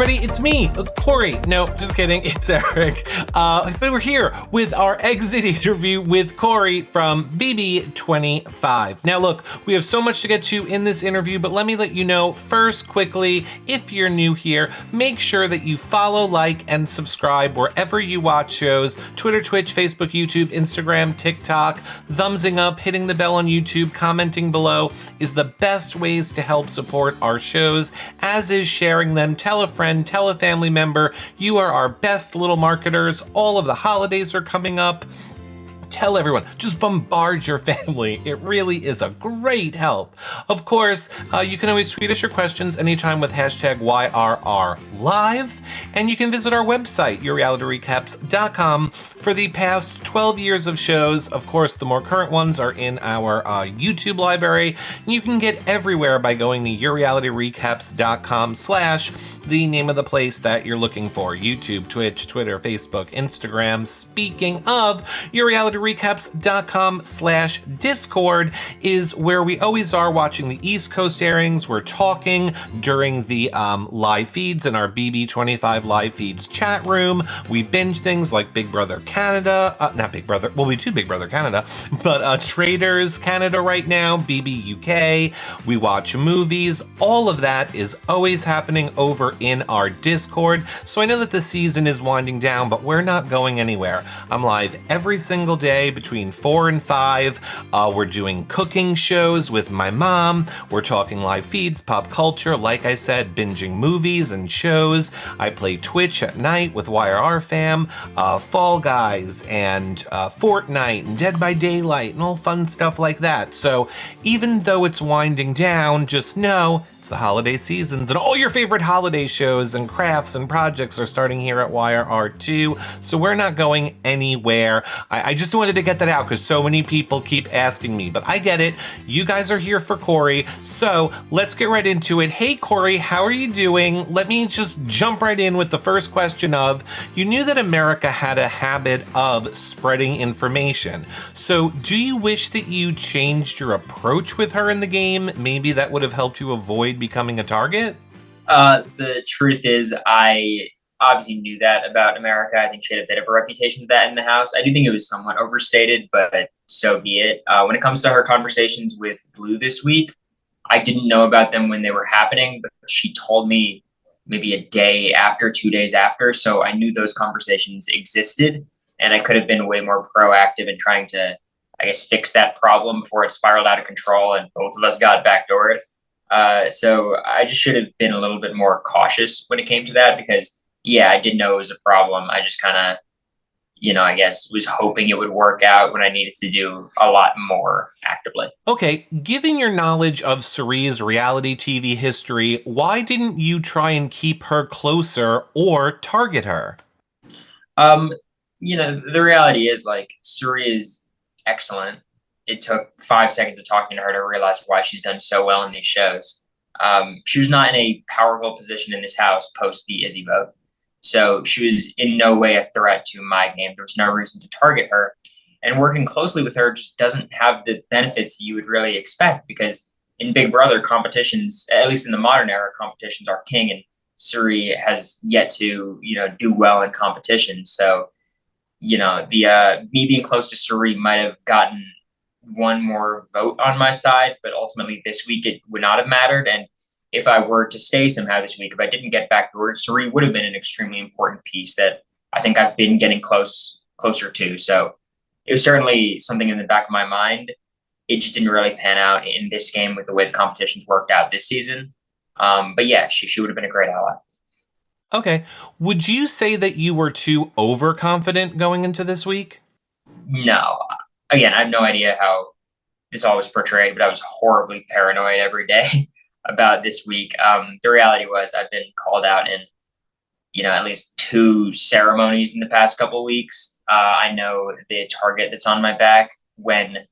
everybody, it's me, Cory. No, just kidding, it's Eric. But we're here with our exit interview with Cory from BB25. Now look, we have so much to get to in this interview, but let me let you know first quickly, if you're new here, make sure that you follow, like, and subscribe wherever you watch shows, Twitter, Twitch, Facebook, YouTube, Instagram, TikTok. Thumbsing up, hitting the bell on YouTube, commenting below is the best ways to help support our shows, as is sharing them. Tell a friend, tell a family member. You are our best little marketers. All of the holidays are coming up. Tell everyone, just bombard your family. It really is a great help. Of course, you can always tweet us your questions anytime with hashtag YRRLive. And you can visit our website, yourrealityrecaps.com, for the past 12 years of shows. Of course, the more current ones are in our YouTube library. And you can get everywhere by going to yourrealityrecaps.com/ the name of the place that you're looking for. YouTube, Twitch, Twitter, Facebook, Instagram. Speaking of, yourrealityrecaps.com/Discord is where we always are watching the East Coast airings. We're talking during the live feeds in our BB25 live feeds chat room. We binge things like Big Brother Canada, not Big Brother, well, we do Big Brother Canada, but Traders Canada right now, BB UK. We watch movies. All of that is always happening over in our Discord. So I know that the season is winding down, but we're not going anywhere. I'm live every single day between 4 and 5. We're doing cooking shows with my mom. We're talking live feeds, pop culture, like I said, binging movies and shows. I play Twitch at night with YRR fam, Fall Guys and Fortnite and Dead by Daylight and all fun stuff like that. So even though it's winding down, just know it's the holiday seasons, and all your favorite holiday shows and crafts and projects are starting here at YRR2, so we're not going anywhere. I just wanted to get that out because so many people keep asking me, but I get it. You guys are here for Cory, so let's get right into it. Hey, Cory, how are you doing? Let me just jump right in with the first question of, you knew that America had a habit of spreading information, so do you wish that you changed your approach with her in the game? Maybe that would have helped you avoid becoming a target? The truth is, I obviously knew that about America. I think she had a bit of a reputation for that in the house. I do think it was somewhat overstated, but so be it. When it comes to her conversations with Blue this week, I didn't know about them when they were happening, but she told me maybe a day after, 2 days after. So I knew those conversations existed, and I could have been way more proactive in trying to, I guess, fix that problem before it spiraled out of control and both of us got backdoored. So I just should have been a little bit more cautious when it came to that because, yeah, I did know it was a problem. I just kind of, I guess was hoping it would work out when I needed to do a lot more actively. Okay, given your knowledge of Siri's reality TV history, why didn't you try and keep her closer or target her? The reality is, like, Siri is excellent. It took 5 seconds of talking to her to realize why she's done so well in these shows. She was not in a powerful position in this house post the Izzy vote. So she was in no way a threat to my game. There was no reason to target her. And working closely with her just doesn't have the benefits you would really expect because in Big Brother competitions, at least in the modern era, competitions are king, and Siri has yet to, do well in competitions. So, me being close to Siri might have gotten one more vote on my side, but ultimately this week it would not have mattered. And if I were to stay somehow this week, if I didn't get backdoored, Siri would have been an extremely important piece that I think I've been getting closer to. So it was certainly something in the back of my mind. It just didn't really pan out in this game with the way the competitions worked out this season. But yeah, she would have been a great ally. Okay. Would you say that you were too overconfident going into this week? No. Again, I have no idea how this all was portrayed, but I was horribly paranoid every day about this week. The reality was I've been called out in, at least 2 ceremonies in the past couple of weeks. I know the target that's on my back when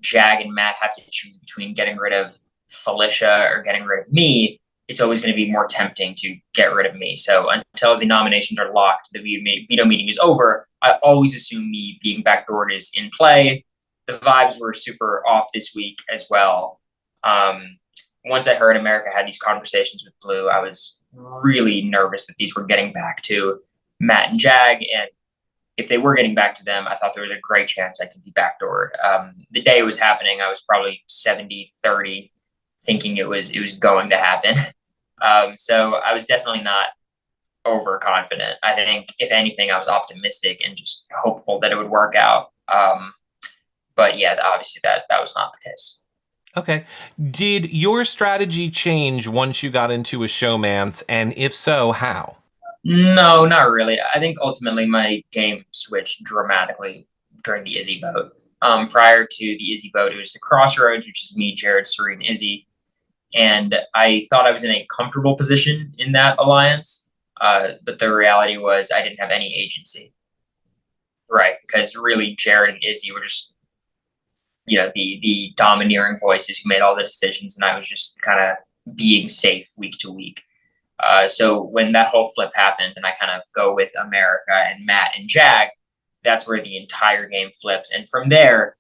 Jag and Matt have to choose between getting rid of Felicia or getting rid of me. It's always going to be more tempting to get rid of me. So until the nominations are locked, the veto meeting is over, I always assume me being backdoored is in play. The vibes were super off this week as well. Once I heard America had these conversations with Blue, I was really nervous that these were getting back to Matt and Jag. And if they were getting back to them, I thought there was a great chance I could be backdoored. The day it was happening, I was probably 70-30, thinking it was going to happen. So I was definitely not overconfident. I think, if anything, I was optimistic and just hopeful that it would work out. But yeah, obviously that was not the case. Okay. Did your strategy change once you got into a showmance? And if so, how? No, not really. I think ultimately my game switched dramatically during the Izzy vote. Prior to the Izzy vote, it was the Crossroads, which is me, Jared, Serene, Izzy, and I thought I was in a comfortable position in that alliance. But the reality was I didn't have any agency, right? Because really, Jared and Izzy were just, the domineering voices who made all the decisions, and I was just kind of being safe week to week. So when that whole flip happened, and I kind of go with America and Matt and Jag, that's where the entire game flips. And from there,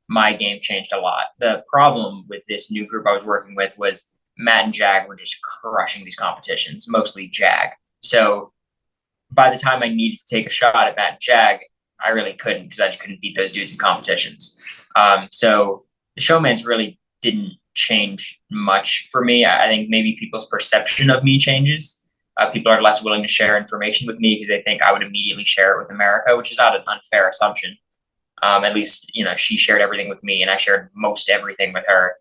my game changed a lot. The problem with this new group I was working with was Matt and Jag were just crushing these competitions, mostly Jag. So by the time I needed to take a shot at Matt and Jag, I really couldn't, because I just couldn't beat those dudes in competitions. So the showmans really didn't change much for me. I think maybe people's perception of me changes. People are less willing to share information with me because they think I would immediately share it with America, which is not an unfair assumption. At least, she shared everything with me and I shared most everything with her.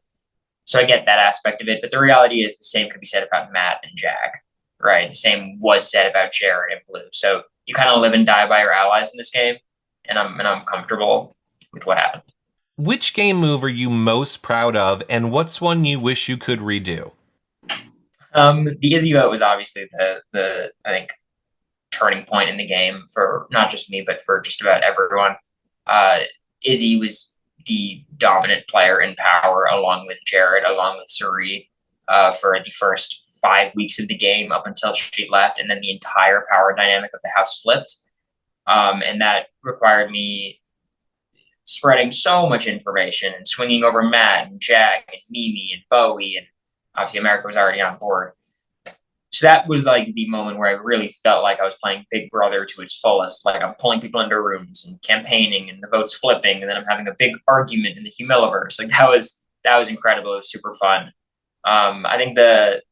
So I get that aspect of it. But the reality is the same could be said about Matt and Jag, right? The same was said about Jared and Blue. So you kind of live and die by your allies in this game. And I'm comfortable with what happened. Which game move are you most proud of, and what's one you wish you could redo? The Izzy vote was obviously the I think turning point in the game for not just me but for just about everyone. Izzy was the dominant player in power, along with Jared, along with Siri, for the first 5 weeks of the game up until she left, and then the entire power dynamic of the house flipped. And that required me spreading so much information and swinging over Matt and Jag and Mimi and Bowie, and obviously America was already on board. So that was like the moment where I really felt like I was playing Big Brother to its fullest. Like, I'm pulling people into rooms and campaigning, and the vote's flipping, and then I'm having a big argument in the Humiliverse. Like, that was incredible. It was super fun. I think the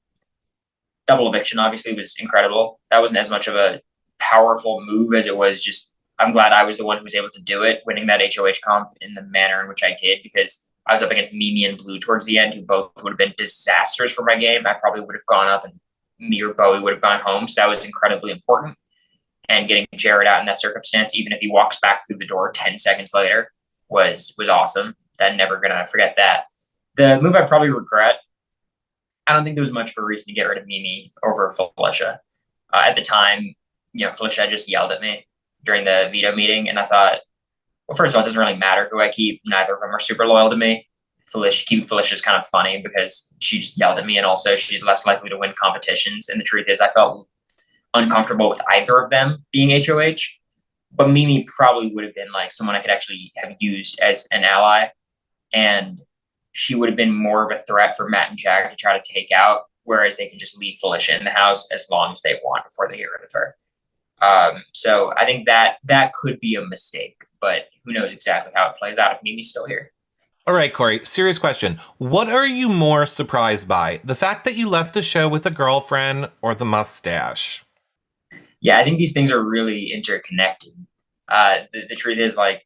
double eviction obviously was incredible. That wasn't as much of a powerful move as it was just, I'm glad I was the one who was able to do it, winning that HOH comp in the manner in which I did, because I was up against Mimi and Blue towards the end, who both would have been disasters for my game. I probably would have gone up and me or Bowie would have gone home. So that was incredibly important. And getting Jared out in that circumstance, even if he walks back through the door 10 seconds later, was awesome. I'm never going to forget that. The move I probably regret, I don't think there was much of a reason to get rid of Mimi over Felicia. At the time, Felicia just yelled at me during the veto meeting. And I thought, well, first of all, it doesn't really matter who I keep. Neither of them are super loyal to me. Keeping Felicia is kind of funny because she just yelled at me, and also she's less likely to win competitions. And the truth is, I felt uncomfortable with either of them being HOH. But Mimi probably would have been like someone I could actually have used as an ally. And she would have been more of a threat for Matt and Jag to try to take out, whereas they can just leave Felicia in the house as long as they want before they get rid of her. So I think that could be a mistake, but who knows exactly how it plays out if Mimi's still here. All right, Cory, serious question. What are you more surprised by? The fact that you left the show with a girlfriend, or the mustache? Yeah, I think these things are really interconnected. The truth is, like,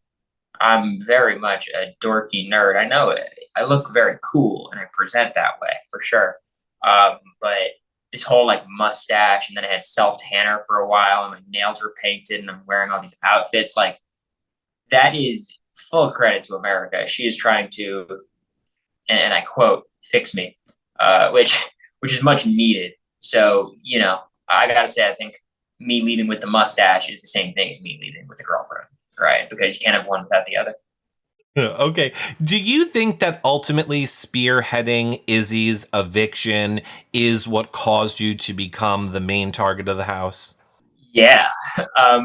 I'm very much a dorky nerd. I know it. I look very cool and I present that way for sure. But this whole like mustache, and then I had self tanner for a while, and my nails were painted, and I'm wearing all these outfits. Like, that is full credit to America. She is trying to, and I quote, fix me, which is much needed. So, I gotta say, I think me leaving with the mustache is the same thing as me leaving with a girlfriend, right? Because you can't have one without the other. Okay. Do you think that ultimately spearheading Izzy's eviction is what caused you to become the main target of the house? Yeah.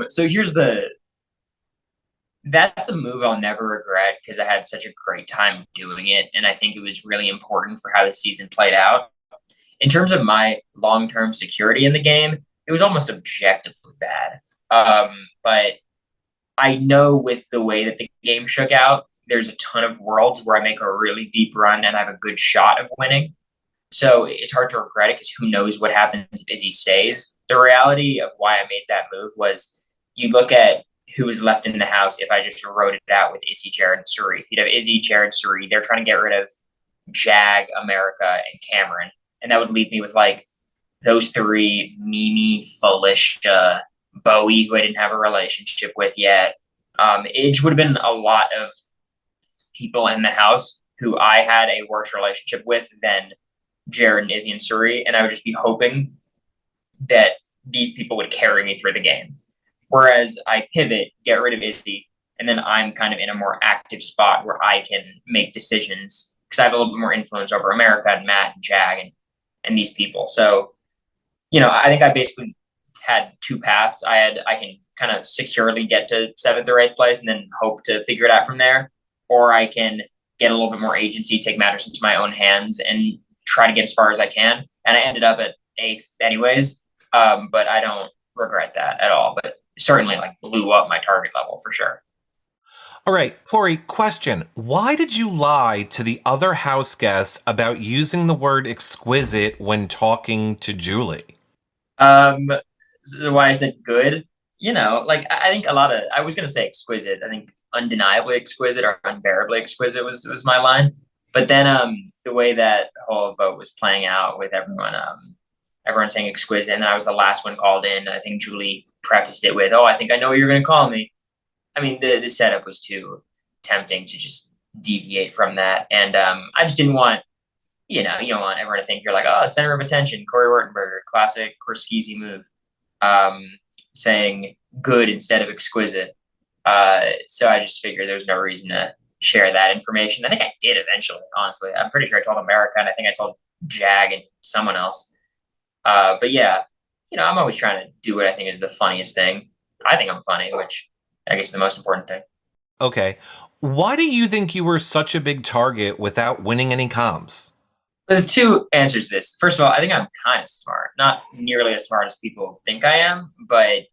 So that's a move I'll never regret, because I had such a great time doing it. And I think it was really important for how the season played out. in terms of my long-term security in the game, it was almost objectively bad. But I know with the way that the game shook out, there's a ton of worlds where I make a really deep run and I have a good shot of winning. So it's hard to regret it because who knows what happens if Izzy stays. The reality of why I made that move was you look at who was left in the house if I just wrote it out with Izzy, Jared, and Suri. You'd have Izzy, Jared, Suri. They're trying to get rid of Jag, America, and Cameron. And that would leave me with like those three, Mimi, Felicia, Bowie, who I didn't have a relationship with yet. It would have been a lot of people in the house who I had a worse relationship with than Jared and Izzy and Suri. And I would just be hoping that these people would carry me through the game. Whereas I pivot, get rid of Izzy, and then I'm kind of in a more active spot where I can make decisions because I have a little bit more influence over America and Matt and Jag and these people. So, I think I basically had two paths. I can kind of securely get to 7th or 8th place and then hope to figure it out from there. Or I can get a little bit more agency, take matters into my own hands and try to get as far as I can. And I ended up at 8th anyways. But I don't regret that at all. But certainly like blew up my target level for sure. All right, Cory, question. Why did you lie to the other house guests about using the word exquisite when talking to Julie? So why is it good? I think I was going to say exquisite. I think undeniably exquisite or unbearably exquisite was my line. But then the way that whole vote was playing out with everyone saying exquisite, and then I was the last one called in. I think Julie prefaced it with, "Oh, I think I know what you're going to call me." I mean, the setup was too tempting to just deviate from that. And I just didn't want, you don't want everyone to think you're like, oh, the center of attention, Cory Wurtenburger, classic Korskeezy move, saying good instead of exquisite. So I just figured there was no reason to share that information. I think I did eventually, honestly. I'm pretty sure I told America, and I think I told Jag and someone else. But yeah, I'm always trying to do what I think is the funniest thing. I think I'm funny, which I guess is the most important thing. Okay. Why do you think you were such a big target without winning any comms? There's two answers to this. First of all, I think I'm kind of smart. Not nearly as smart as people think I am, but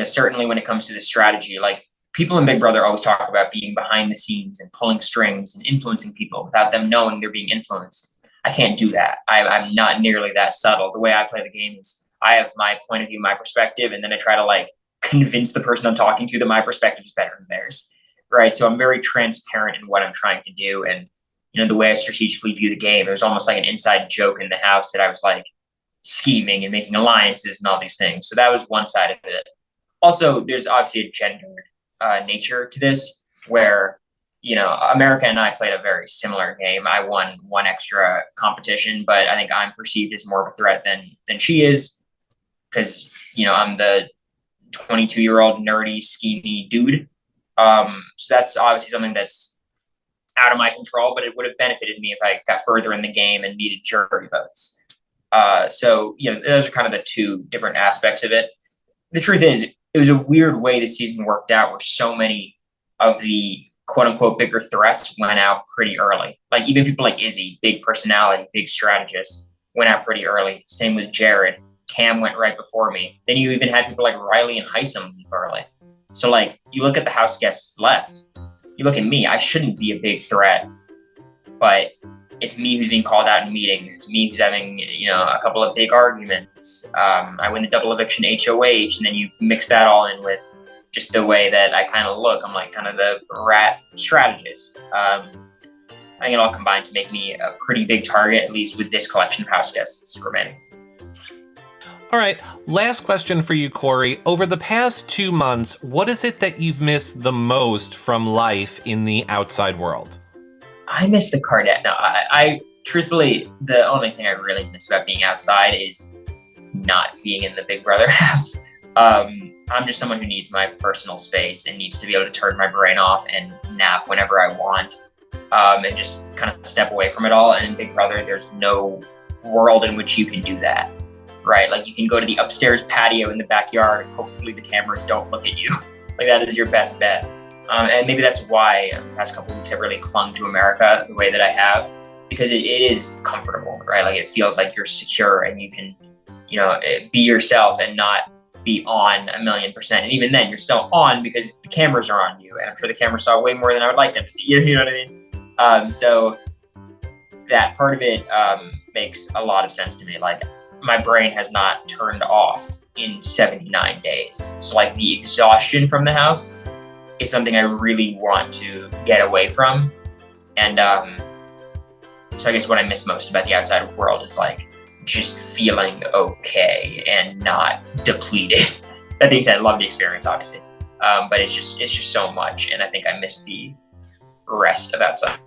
certainly when it comes to the strategy, like people in Big Brother always talk about being behind the scenes and pulling strings and influencing people without them knowing they're being influenced. I can't do that. I'm not nearly that subtle. The way I play the game is I have my point of view, my perspective, and then I try to convince the person I'm talking to that my perspective is better than theirs. Right. So I'm very transparent in what I'm trying to do. And, the way I strategically view the game, it was almost like an inside joke in the house that I was scheming and making alliances and all these things. So that was one side of it. Also, there's obviously a gendered nature to this where, America and I played a very similar game. I won one extra competition, but I think I'm perceived as more of a threat than she is because, I'm the 22-year-old nerdy, schemy dude. So that's obviously something that's out of my control, but it would have benefited me if I got further in the game and needed jury votes. So those are kind of the two different aspects of it. The truth is, it was a weird way the season worked out where so many of the quote unquote bigger threats went out pretty early. Like even people like Izzy, big personality, big strategist, went out pretty early. Same with Jared. Cam went right before me. Then you even had people like Riley and Heisem leave early. So you look at the house guests left. You look at me, I shouldn't be a big threat, but it's me who's being called out in meetings. It's me who's having, a couple of big arguments. I win the double eviction HOH, and then you mix that all in with just the way that I kind of look. I'm kind of the rat strategist. I think it all combined to make me a pretty big target, at least with this collection of house guests remaining. All right, last question for you, Cory. Over the past 2 months, what is it that you've missed the most from life in the outside world? I miss the Kardashians. No, I truthfully, the only thing I really miss about being outside is not being in the Big Brother house. I'm just someone who needs my personal space and needs to be able to turn my brain off and nap whenever I want, and just kind of step away from it all. And in Big Brother, there's no world in which you can do that. Right? You can go to the upstairs patio in the backyard and hopefully the cameras don't look at you. That is your best bet. And maybe that's why the past couple of weeks I've really clung to America the way that I have. because it is comfortable, right? Like it feels like you're secure and you can, be yourself and not be on 1,000,000%. And even then, you're still on because the cameras are on you, and I'm sure the camera saw way more than I would like them to see. You know what I mean? So that part of it makes a lot of sense to me. Like my brain has not turned off in 79 days. So like the exhaustion from the house is something I really want to get away from. And so I guess what I miss most about the outside world is like just feeling okay and not depleted. That being said, I love the experience, obviously. But it's just so much. And I think I miss the rest of outside.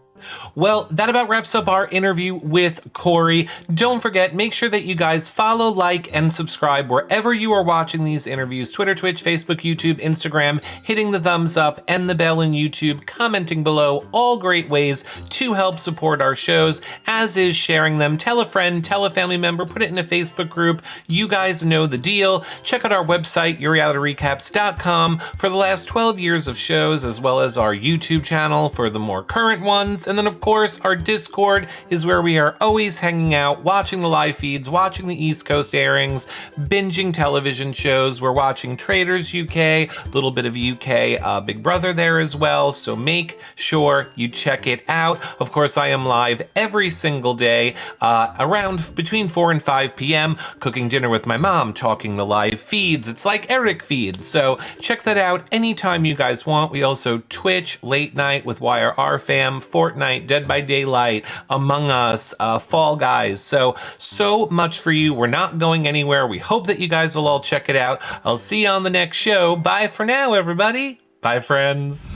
Well, that about wraps up our interview with Cory. Don't forget, make sure that you guys follow, like, and subscribe wherever you are watching these interviews. Twitter, Twitch, Facebook, YouTube, Instagram, hitting the thumbs up and the bell in YouTube, commenting below, all great ways to help support our shows, as is sharing them. Tell a friend, tell a family member, put it in a Facebook group. You guys know the deal. Check out our website, yourrealityrecaps.com, for the last 12 years of shows, as well as our YouTube channel for the more current ones. And then, of course, our Discord is where we are always hanging out, watching the live feeds, watching the East Coast airings, binging television shows. We're watching Traders UK, a little bit of UK Big Brother there as well, so make sure you check it out. Of course, I am live every single day around between 4 and 5 p.m., cooking dinner with my mom, talking the live feeds. It's like Eric feeds, so check that out anytime you guys want. We also Twitch late night with YRR fam, Fortnite, Dead by Daylight, Among Us, Fall Guys. So much for you. We're not going anywhere. We hope that you guys will all check it out. I'll see you on the next show. Bye for now, everybody. Bye, friends.